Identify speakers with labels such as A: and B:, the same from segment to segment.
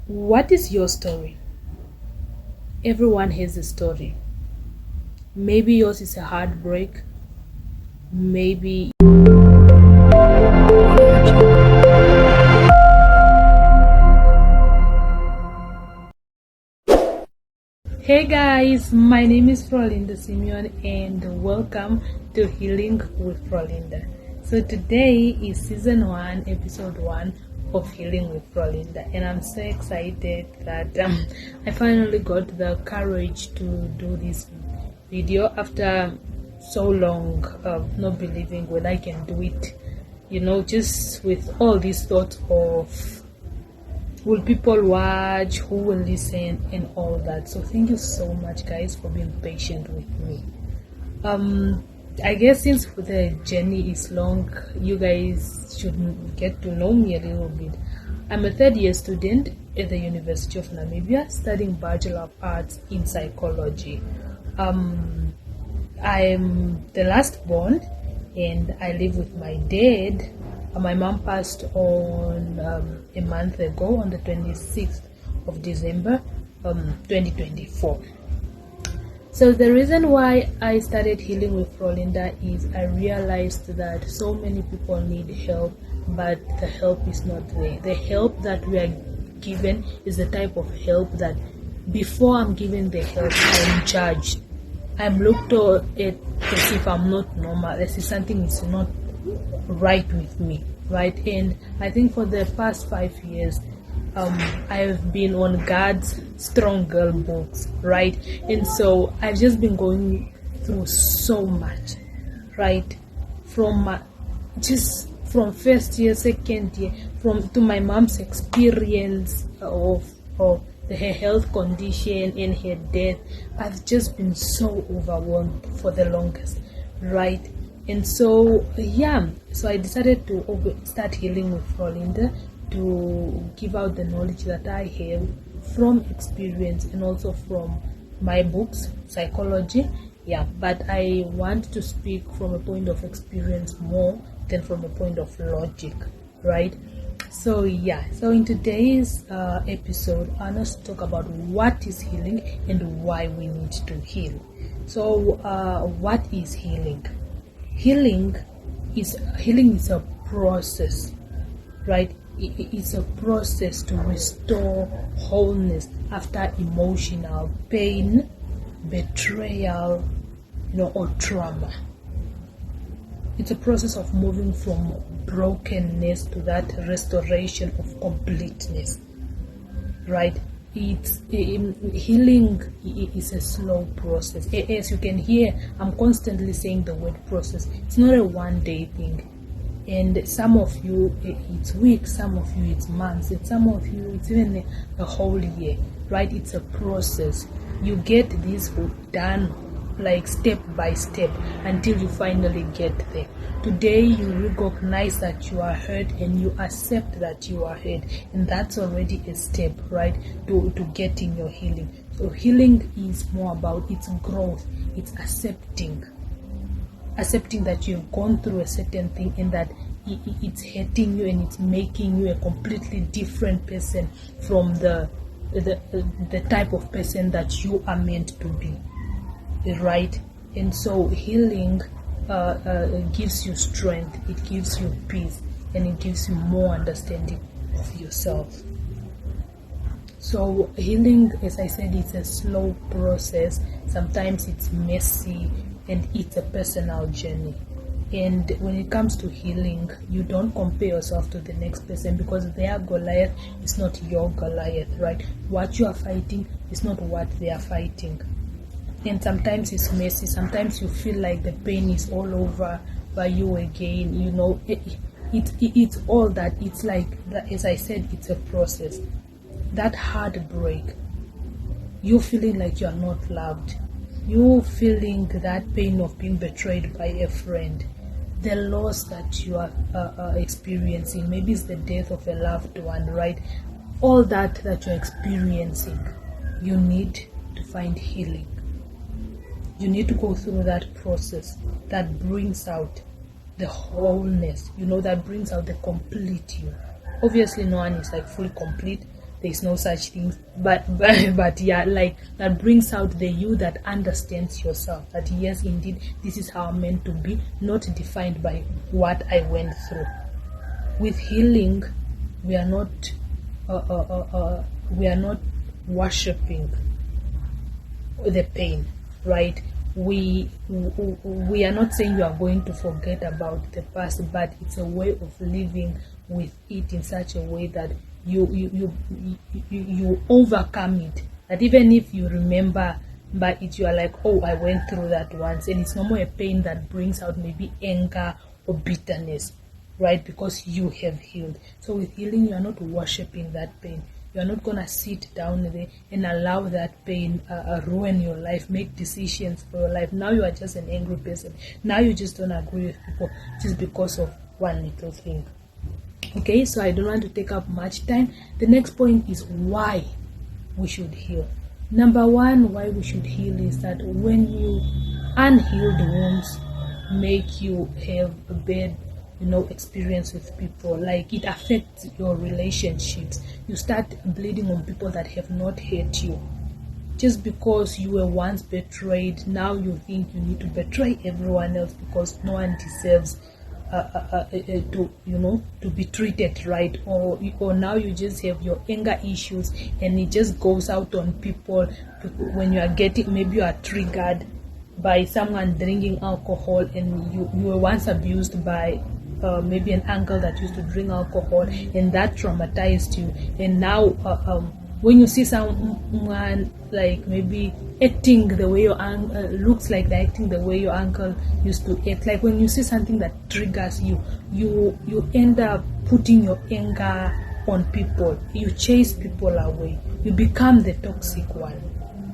A: What is your story? Everyone has a story. Maybe yours is a heartbreak. Maybe. Hey guys, my name is Frolinda and welcome to Healing with Frolinda. So today is season 1, episode 1 of Healing with Frolinda, and I'm so excited that I finally got the courage to do this video after so long of not believing when I can do it, just with all these thoughts of will people watch, who will listen, and all that. So thank you so much guys for being patient with me. I guess since the journey is long, you guys should get to know me a little bit. I'm a third year student at the University of Namibia studying Bachelor of Arts in Psychology. I'm the last born and I live with my dad. My mom passed on a month ago on the 26th of December 2024. So the reason why I started Healing with Frolinda is I realized that so many people need help, but the help is not there. The help that we are given is the type of help that before I'm given the help, I'm judged. I'm looked at as if I'm not normal, as if something is not right with me, right? And I think for the past 5 years I've been on God's strong girl books, right? And so I've just been going through so much, right? From first year, second year, to my mom's experience of her health condition and her death. I've just been so overwhelmed for the longest, right? And so I decided to start Healing with Frolinda to give out the knowledge that I have from experience and also from my books, psychology. But I want to speak from a point of experience more than from a point of logic, right? So in today's episode, I want to talk about what is healing and why we need to heal. So what is healing? Healing is a process, right? It's a process to restore wholeness after emotional pain, betrayal, or trauma. It's a process of moving from brokenness to that restoration of completeness, right? Healing is a slow process. As you can hear, I'm constantly saying the word process. It's not a one-day thing. And some of you, it's weeks, some of you, it's months, and some of you, it's even a whole year, right? It's a process. You get this done like step by step until you finally get there. Today you recognize that you are hurt and you accept that you are hurt, and that's already a step, right, to getting your healing. So healing is more about its growth. It's accepting that you've gone through a certain thing and that it's hurting you and it's making you a completely different person from the type of person that you are meant to be, right? And so healing gives you strength, it gives you peace, and it gives you more understanding of yourself. So healing, as I said, it's a slow process. Sometimes it's messy and it's a personal journey. And when it comes to healing, you don't compare yourself to the next person, because their Goliath is not your Goliath, right? What you are fighting is not what they are fighting. And sometimes it's messy. Sometimes you feel like the pain is all over by you again. It's all that. It's like, as I said, it's a process. That heartbreak, you feeling like you are not loved, you feeling that pain of being betrayed by a friend, the loss that you are experiencing, maybe it's the death of a loved one, right? All that you're experiencing, you need to find healing. You need to go through that process that brings out the wholeness, that brings out the complete you. Obviously no one is like fully complete, there's no such thing, but yeah, like that brings out the you that understands yourself, that yes, indeed, this is how I'm meant to be, not defined by what I went through. With healing, we are not worshiping the pain, right? We are not saying you are going to forget about the past, but it's a way of living with it in such a way that you overcome it. That even if you remember but it, you are like, oh, I went through that once, and it's no more a pain that brings out maybe anger or bitterness, right? Because you have healed. So with healing, you are not worshiping that pain. You're not going to sit down there and allow that pain ruin your life, make decisions for your life. Now you are just an angry person. Now you just don't agree with people just because of one little thing. Okay, so I don't want to take up much time. The next point is why we should heal. Number one, why we should heal is that when you unhealed wounds make you have a bad experience with people, like it affects your relationships. You start bleeding on people that have not hurt you. Just because you were once betrayed, now you think you need to betray everyone else because no one deserves to be treated right, or now you just have your anger issues and it just goes out on people when you are getting, maybe you are triggered by someone drinking alcohol, and you were once abused by maybe an uncle that used to drink alcohol, and that traumatized you. And now when you see someone like maybe acting the way your looks like they're acting the way your uncle used to act, like when you see something that triggers you, you end up putting your anger on people. You chase people away. You become the toxic one.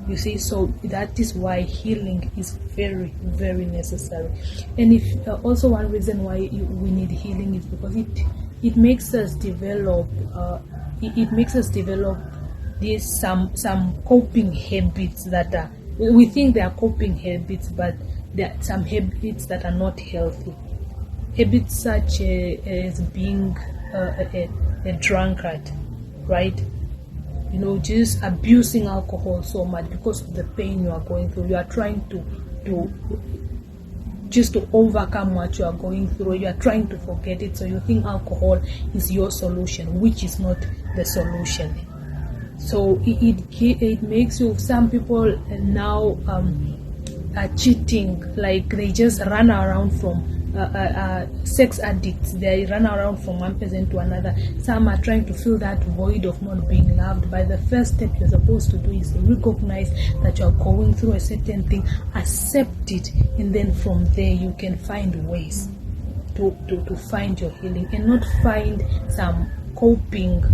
A: You see, so that is why healing is very, very necessary. And if also one reason why we need healing is because it makes us develop these some coping habits that are, we think they are coping habits, but there are some habits that are not healthy. Habits such as being a drunkard, right? Just abusing alcohol so much because of the pain you are going through. You are trying to overcome what you are going through. You are trying to forget it, so you think alcohol is your solution, which is not the solution. So it makes you, some people now are cheating, like they just run around from sex addicts. They run around from one person to another. Some are trying to fill that void of not being loved. But the first step you're supposed to do is to recognize that you're going through a certain thing, accept it, and then from there you can find ways to find your healing, and not find some coping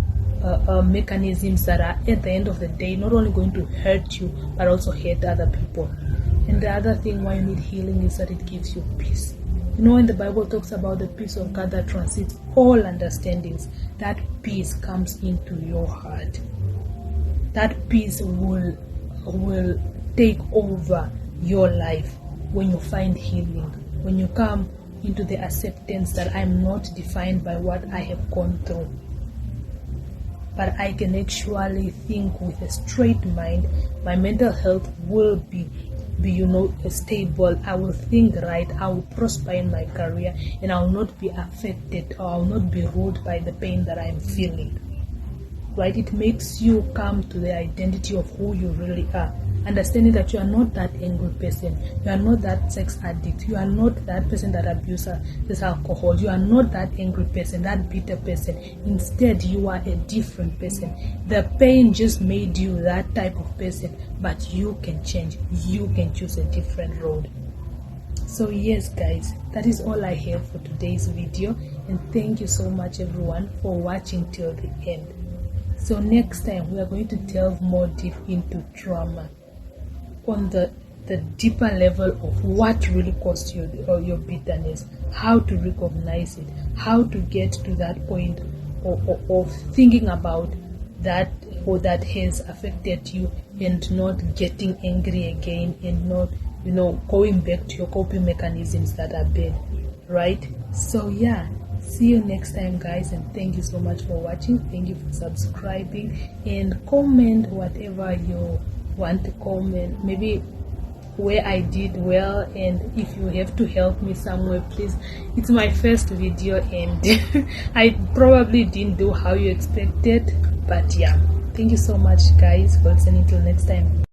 A: mechanisms that are at the end of the day not only going to hurt you but also hurt other people. And the other thing why you need healing is that it gives you peace. When the Bible talks about the peace of God that transcends all understandings, that peace comes into your heart. That peace will take over your life when you find healing, when you come into the acceptance that I'm not defined by what I have gone through, but I can actually think with a straight mind. My mental health will be stable. I will think right. I will prosper in my career, and I will not be affected, or I will not be ruled by the pain that I'm feeling. Right? It makes you come to the identity of who you really are. Understanding that you are not that angry person, you are not that sex addict, you are not that person that abuses alcohol, you are not that angry person, that bitter person. Instead, you are a different person. The pain just made you that type of person, but you can change. You can choose a different road. So yes, guys, that is all I have for today's video, and thank you so much everyone for watching till the end. So next time we are going to delve more deep into trauma, on the deeper level of what really caused you your bitterness, how to recognize it, how to get to that point of thinking about that, or that has affected you, and not getting angry again, and not going back to your coping mechanisms that are bad, right? So yeah, See you next time, guys, and thank you so much for watching. Thank you for subscribing, and comment whatever you want to comment, maybe where I did well, and if you have to help me somewhere, please. It's my first video and I probably didn't do how you expected, but yeah, thank you so much, guys, for listening. Till next time.